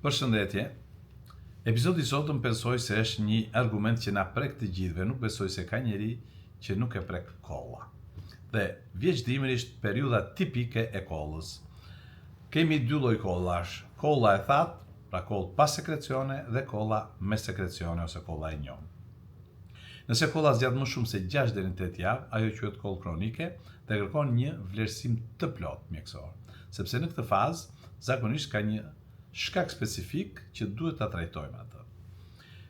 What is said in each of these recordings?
Përshëndetje. Epizodi i sotëm besoj se është një argument që na prek të gjithëve, nuk besoj se ka njeri që nuk e prek kolla. Dhe vjeçdimisht periudha tipike e kollës. Kemi dy lloj kollash, kolla e thatë, pra kollë pa sekrecione dhe kolla me sekrecione ose kolla e njohur. Nëse kolla zgjat më shumë se 6 deri në 8 javë, ajo quhet kollë kronike dhe kërkon një vlerësim të plotë mjekësor, sepse në këtë fazë zakonisht ka një shkak specifik që duhet ta trajtojmë atë.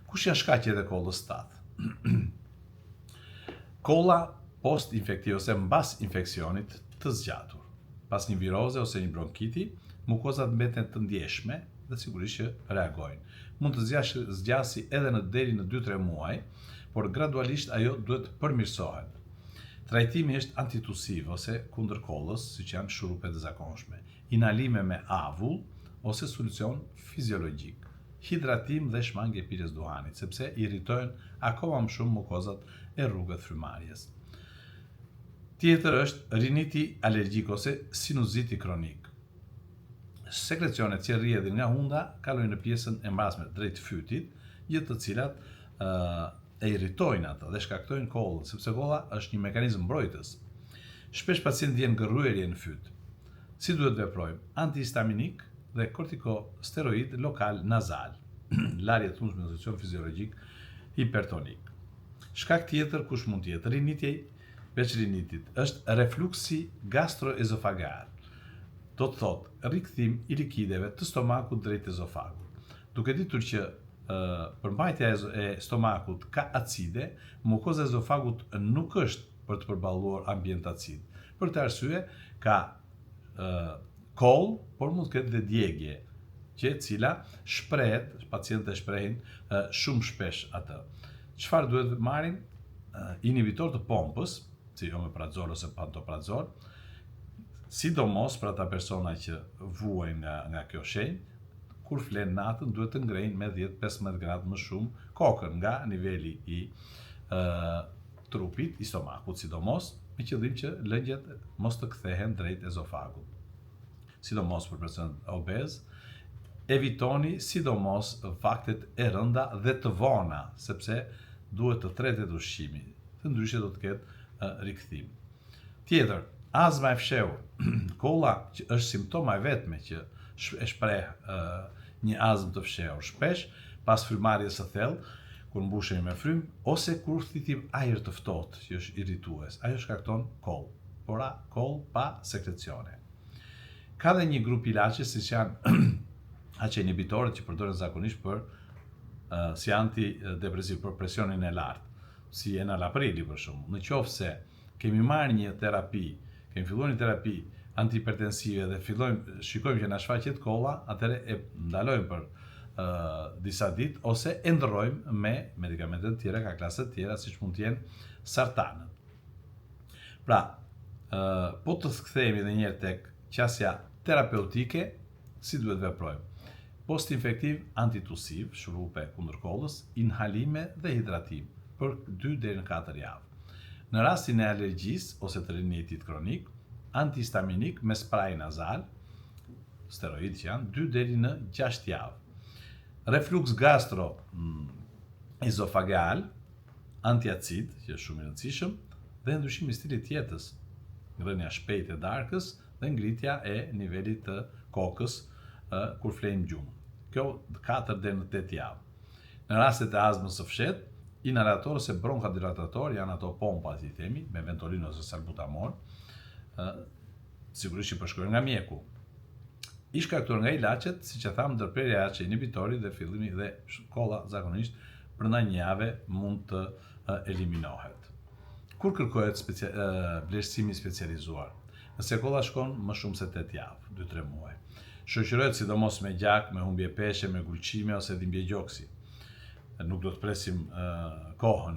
Kush janë shkaqet e kollës tatë? Kolla post-infektive ose mbas infeksionit të zgjatur. Pas një viroze ose një bronkiti, mukozat mbeten të ndjeshme dhe sigurisht që reagojnë. Mund të zgjasi edhe deri në 2-3 muaj, por gradualisht ajo duhet të përmirësohet. Trajtimi është antitusiv ose kundër kollës, siç janë shurupet e zakonshme, inhalime me avull ose solucion fiziologjik, hidratim dhe shmangje pirjes duhanit, sepse irritojnë akoma më shumë mukozat e rrugët frymarrjes. Tjetër është riniti alergjik ose sinuziti kronik. Sekrecionet që rrjedhin nga hunda kalojnë në pjesën e mbrapsme drejt fytit, gjë të cilat e irritojnë atë dhe shkaktojnë kollën, sepse kolla është një mekanizëm mbrojtës. Shpesh pacientë vjen gërryerje në fyt. Si duhet veprojmë? Antihistaminik dhe kortikosteroid lokal nazal, larje të mundshme në solucion fiziologjik hipertonik. Shkak tjetër kush mund të jetë? Riniti, veç rinitit, është refluksi gastroezofageal. Do të thotë rikthim i likideve të stomakut drejt ezofagut. Duke ditur që përmbajtja e stomakut ka acide, mukoza e ezofagut nuk është për të përballuar ambient acid. Për të arsye ka kollë, por mund të ketë dhe djegje, që cila shprehet, pacientët e shprehin shumë shpesh atë. Çfarë duhet marrin? Inhibitor të pompës, si omeprazol ose pantoprazol, sidomos për ata persona që vuajnë nga kjo shenjë, kur flen natën duhet të ngrejnë me 10-15 gradë më shumë kokën nga niveli i trupit, i stomakut, sidomos, me qëllim që lëngjet mos të kthehen drejt ezofagut. Sidomos për personat obez, evitoni sidomos faktet e rënda dhe të vona, sepse duhet të tretet ushqimi, të ndryshe do të ketë rikthim. Tjetër, azma e fshehur. Kolla që është simptoma e vetme që e shpreh një azmë të fshehur, shpesh pas frymarrjes së thellë, kur mbushemi me frym, ose kur thithim ajër të ftohtë, që është irritues. Ajo shkakton kollë, por kollë pa sekrecione. Ka dhe një grup ilaçe, siç janë ACE inhibitorët që përdoren zakonisht si antidepresiv për presionin e lartë, si enalaprili për shembull. Në qoftë se kemi marrë një terapi, kemi filluar një terapi antihipertensive dhe shikojmë që na shfaqet kolla, atëherë e ndalojmë për disa ditë ose e ndrrojmë me medikamente të tjera, ka klase të tjera, siç mund të jenë sartanët. Pra, po të kthehemi edhe një herë tek qasja terapeutike, si duhet veprojmë? Post-infektiv antitusiv, shurupe kundër kollës, inhalime dhe hidratim për 2 deri në 4 javë. Në rastin e alergjisë ose të rinitit kronik, antihistaminik me spray nazal, steroid që janë 2 deri në 6 javë. Refluks gastroezofageal, antiacid, që është shumë i rëndësishëm, dhe ndryshim i stilit të jetës, ngrënia shpejtë e darkës dhe ngritja e nivelit të kokës kur flenim gjumë. Kjo 4 deri në 8 javë. Në rastet e azmës së fshehtë, inhalator ose bronkadilatator janë ato pompa, si themi, me ventolin ose salbutamol, sigurisht që përshkruajnë nga mjeku. I shkaktuar nga ilaçet, siç e tham, ndërprerja e ACE inhibitorit dhe fillimi dhe kolla zakonisht brenda një jave mund të eliminohet. Kur kërkohet vlerësimi specializuar? Nëse kolla shkon më shumë se 8 javë, 2-3 muaj. Shoqërohet sidomos me gjak, me humbje peshe, me gulqime ose dhimbje gjoksi. Nuk do të presim kohën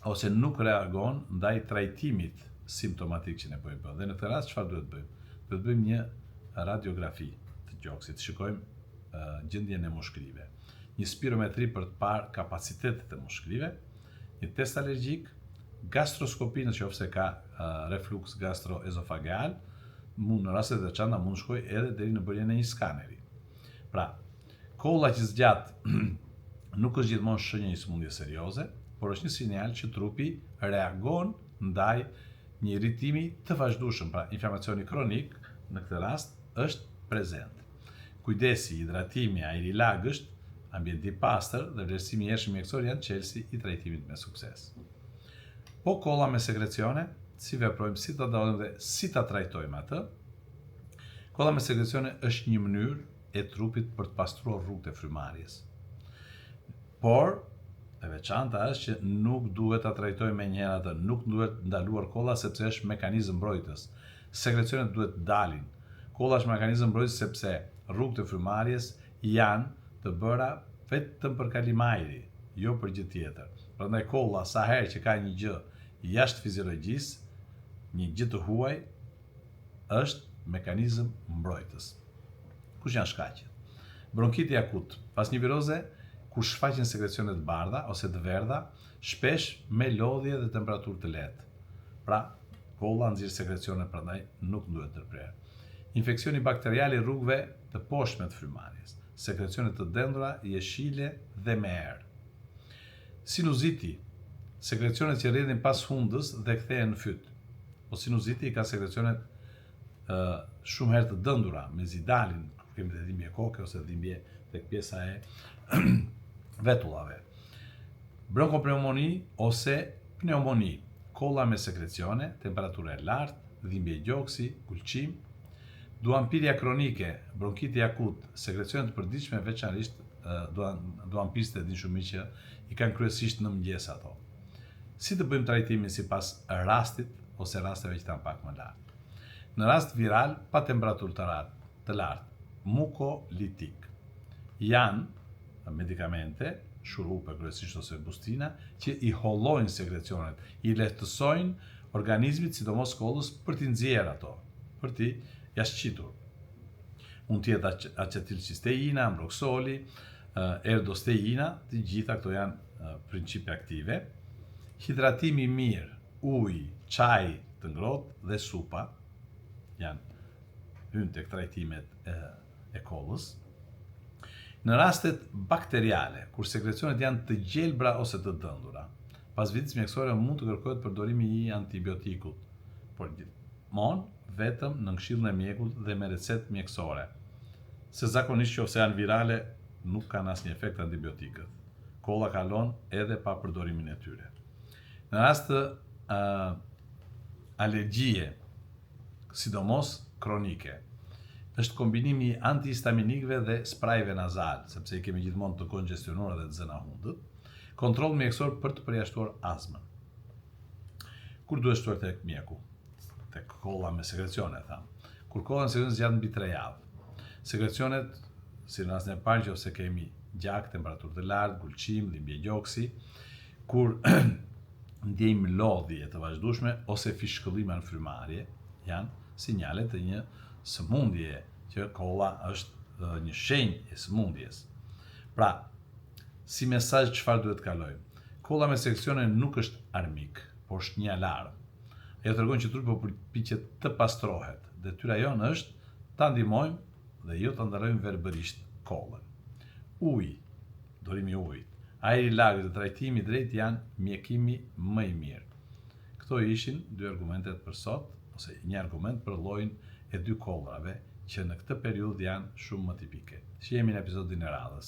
ose nuk reagon ndaj trajtimit simptomatik që ne po i bëjmë. Dhe në këtë rast çfarë duhet bëjmë? Duhet bëjmë një radiografi të gjoksit, shikojmë gjendjen e mushkëlive. Një spirometri për të parë kapacitetet e mushkëlive, një test alergjik, gastroskopi nëse ka refluks gastroezofageal, në rastet e veçanta mund shkoj edhe deri në bërjen e një skaneri. Pra, kolla që zgjat nuk është gjithmonë shenjë një sëmundje serioze, por është një sinjal që trupi reagon ndaj një rritimi të vazhdueshëm, pra inflamacioni kronik në këtë rast është prezent. Kujdesi, hidratimi, ajri i lagësht, ambienti i pastër dhe vlerësimi i ershëm mjekësor janë çelësi i trajtimit me sukses. Po kolla me sekrecione, si veprojmë, si ta dallojmë dhe si ta trajtojmë atë? Kolla me sekrecione është një mënyrë e trupit për të pastruar rrugët e frymarrjes. Por e veçanta është që nuk duhet ta trajtojmë me njëherë atë, nuk duhet ndaluar kolla sepse është mekanizëm mbrojtës. Sekrecionet duhet dalin. Kolla është mekanizëm mbrojtës sepse rrugët e frymarrjes janë të bëra vetëm për kalim ajri, jo për gjë tjetër. Prandaj kolla sa herë që ka një gjë jashtë fiziologjisë, një gjë të huaj, është mekanizëm mbrojtës. Kush janë shkaqet? Bronkiti akut, pas një viroze, kur shfaqen sekrecionet bardha ose të verdha, shpesh me lodhje dhe temperaturë të lehtë. Pra, kolla nxjerr sekrecione, prandaj nuk duhet ndërprerë. Infeksioni bakterial i rrugëve të poshtme të frymarrjes, sekrecione të dendura, jeshile dhe me erë. Sinuziti, sekrecionet që rrjedhin pas hundës dhe kthehen në fyt. O sinuziti ka sekrecionet shumë herë të dëndura, me zidalin, kemi të dhimbje koke ose dhimbje tek pjesa e vetullave. Bronkopneumoni ose pneumoni, kolla me sekrecione, temperaturë e lartë, dhimbje gjoksi, ulçim, duampirja kronike, bronkiti akut, sekrecionet të përditshme, veçanërisht duampirët e din shumë që i kanë kryesisht në mëngjes ato. Si të bëjmë trajtimin sipas rastit ose rasteve që janë pak më lartë? Në rast viral, pa temperaturë të lartë, mukolitik, janë medikamente, shurupe kryesisht ose bustina, që i hollojnë sekrecionet, i lehtësojnë organizmit, sidomos kollës, për t'i nxjerrë ato, për t'i jashtëqitur. Mund të jetë acetilcisteina, ambroksoli, erdosteina, të gjitha këto janë principe aktive. Hidratimi mirë, ujë, çaj të ngrohtë dhe supa janë hyn tek trajtimet e kollës. Në rastet bakteriale, kur sekrecionet janë të gjelbra ose të dëndura, pas vizitës mjekësore mund të kërkohet përdorimi i antibiotikut, por gjithmonë vetëm në këshillën e mjekut dhe me recetë mjekësore, se zakonisht nëse janë virale nuk kanë asnjë efekt antibiotikët. Kolla kalon edhe pa përdorimin e tyre. Në rast të alergjie, sidomos kronike, është kombinimi i antihistaminikëve dhe sprajve nazal, sepse i kemi gjithmonë të kongestionuar dhe të zëna hundët, kontroll mjekësor për të përjashtuar astmën. Kur duhet shtuar tek mjeku? Tek kolla me sekrecione, thamë. Kur kolla me sekrecione zgjat mbi 3 javë. Sekrecionet, si në rastin e parë ose kemi gjak, temperaturë të lartë, ulçim, dhimbje gjoksi, kur ndjejmë lodhje të vazhdueshme ose fishkëllime në frymarrje, janë sinjale të një sëmundje, që kolla është një shenjë e sëmundjes. Pra, si mesazh çfarë duhet kalojmë? Kolla me sekrecione nuk është armik, por është një alarm. Ajo tregon që trupi po përpiqet të pastrohet. Detyra jonë është ta ndihmojmë dhe jo ta ndalojmë verbërisht kollën. Uji, dorimi i ujit, ajri i lagët dhe trajtimi i drejtë janë mjekimi më i mirë. Këto ishin dy argumentet për sot, ose një argument për llojin e dy kollrave, që në këtë periudhë janë shumë më tipike. Shihemi në episodin e radhës.